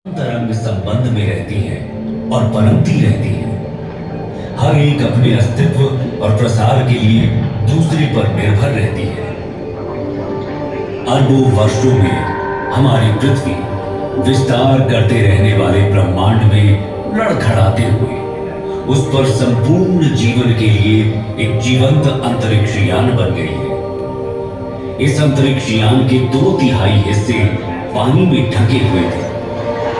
तरंग संबंध में रहती है और पनपती रहती है। हर एक अपने अस्तित्व और प्रसार के लिए दूसरे पर निर्भर रहती है। अरबों वर्षों में हमारी पृथ्वी विस्तार करते रहने वाले ब्रह्मांड में लड़खड़ाते हुए उस पर संपूर्ण जीवन के लिए एक जीवंत अंतरिक्ष यान बन गई है। इस अंतरिक्ष यान के 2/3 हिस्से पानी में ढके हुए थे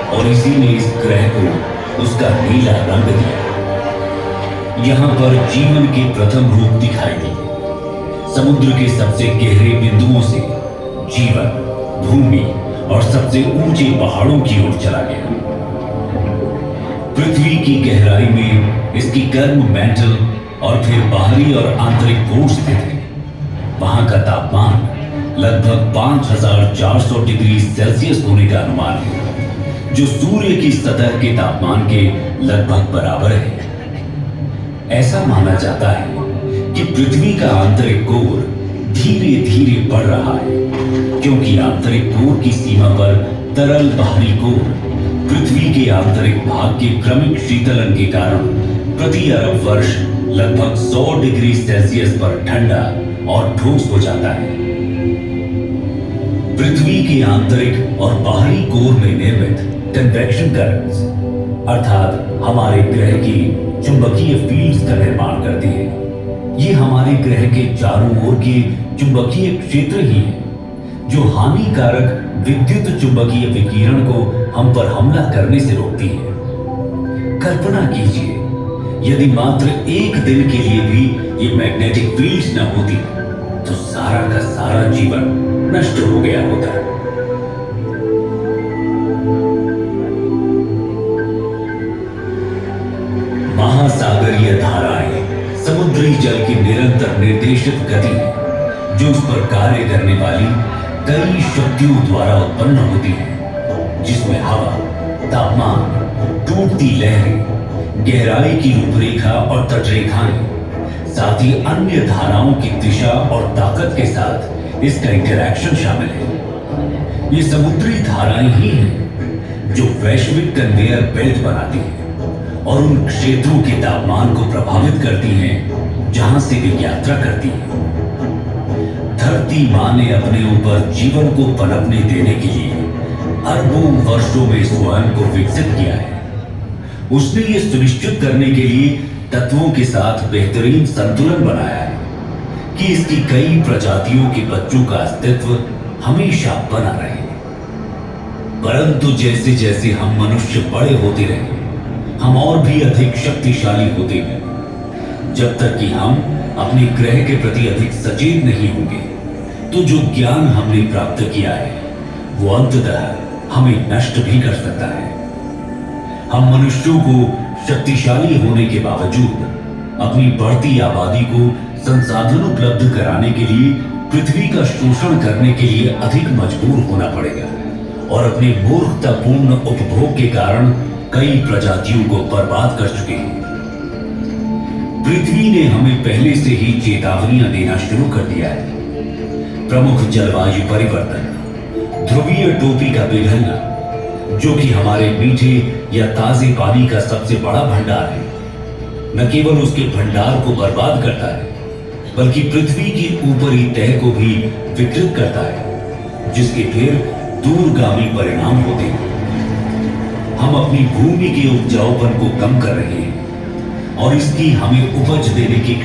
और इसी ने इस ग्रह को उसका नीला रंग दिया। यहां पर जीवन के प्रथम रूप दिखाई दिए। समुद्र के सबसे गहरे बिंदुओं से जीवन भूमि और सबसे ऊंचे पहाड़ों की ओर चला गया। पृथ्वी की गहराई में इसकी गर्म मैंटल और फिर बाहरी और आंतरिक कोर स्थित है। वहां का तापमान लगभग 5400 डिग्री सेल्सियस होने का अनुमान है, जो सूर्य की सतह के तापमान के लगभग बराबर है। ऐसा माना जाता है कि पृथ्वी का आंतरिक कोर धीरे धीरे बढ़ रहा है, क्योंकि आंतरिक कोर की सीमा पर तरल बाहरी कोर पृथ्वी के आंतरिक भाग के क्रमिक शीतलन के कारण प्रति अरब वर्ष लगभग 100 डिग्री सेल्सियस पर ठंडा और ठोस हो जाता है। पृथ्वी के आंतरिक और बाहरी कोर में निर्मित कन्वेक्शन करंट्स अर्थात हमारे ग्रह की चुंबकीय फील्ड्स का निर्माण करती है। ये हमारे ग्रह के चारों ओर के चुंबकीय क्षेत्र ही है, जो हानिकारक विद्युत चुंबकीय विकिरण को हम पर हमला करने से रोकती है। कल्पना कीजिए, यदि मात्र एक दिन के लिए भी ये मैग्नेटिक फील्ड्स न होती तो सारा का सारा जीवन नष्ट हो गया होता। महासागरीय धाराएं समुद्री जल की निरंतर निर्देशित गति है, जो उस पर कार्य करने वाली कई शक्तियों द्वारा उत्पन्न होती है, जिसमें हवा, तापमान, टूटती लहरें, गहराई की रूपरेखा और तटरेखाएं, साथ ही अन्य धाराओं की दिशा और ताकत के साथ इसका इंटरैक्शन शामिल है। ये समुद्री धाराएं ही हैं जो वैश्विक कन्वेयर बेल्ट बनाती हैं और उन क्षेत्रों के तापमान को प्रभावित करती हैं जहां से वे यात्रा करती हैं। धरती मां ने अपने ऊपर जीवन को पनपने देने के लिए अरबों वर्षों में स्वयं को विकसित किया है। उसने ये सुनिश्चित करने के लिए तत्वों के साथ बेहतरीन संतुलन बनाया है कि इसकी कई प्रजातियों के बच्चों का अस्तित्व हमेशा बना रहे। परंतु जैसे जैसे हम मनुष्य बड़े होते रहे, हम और भी अधिक शक्तिशाली होते हैं। जब तक कि हम अपने ग्रह के प्रति अधिक सचेत नहीं होंगे, तो जो ज्ञान हमने प्राप्त किया है वो अंततः हमें नष्ट भी कर सकता है। हम मनुष्यों को शक्तिशाली होने के बावजूद अपनी बढ़ती आबादी को संसाधन उपलब्ध कराने के लिए पृथ्वी का शोषण करने के लिए अधिक मजबूर होना पड़ेगा और अपने मूर्खतापूर्ण उपभोग के कारण कई प्रजातियों को बर्बाद कर चुके हैं। पृथ्वी ने हमें पहले से ही चेतावनियां देना शुरू कर दिया है। प्रमुख जलवायु परिवर्तन, ध्रुवीय टोपी का पिघलना, जो कि हमारे मीठे या ताजे पानी का सबसे बड़ा भंडार है, न केवल उसके भंडार को बर्बाद करता है, बल्कि पृथ्वी की ऊपरी तह को भी विकृत करता है, जिसके फिर दूरगामी परिणाम होते हैं। हम अपनी भूमि के उपजाऊपन को कम कर रहे हैं और इसकी हमें उपज देने की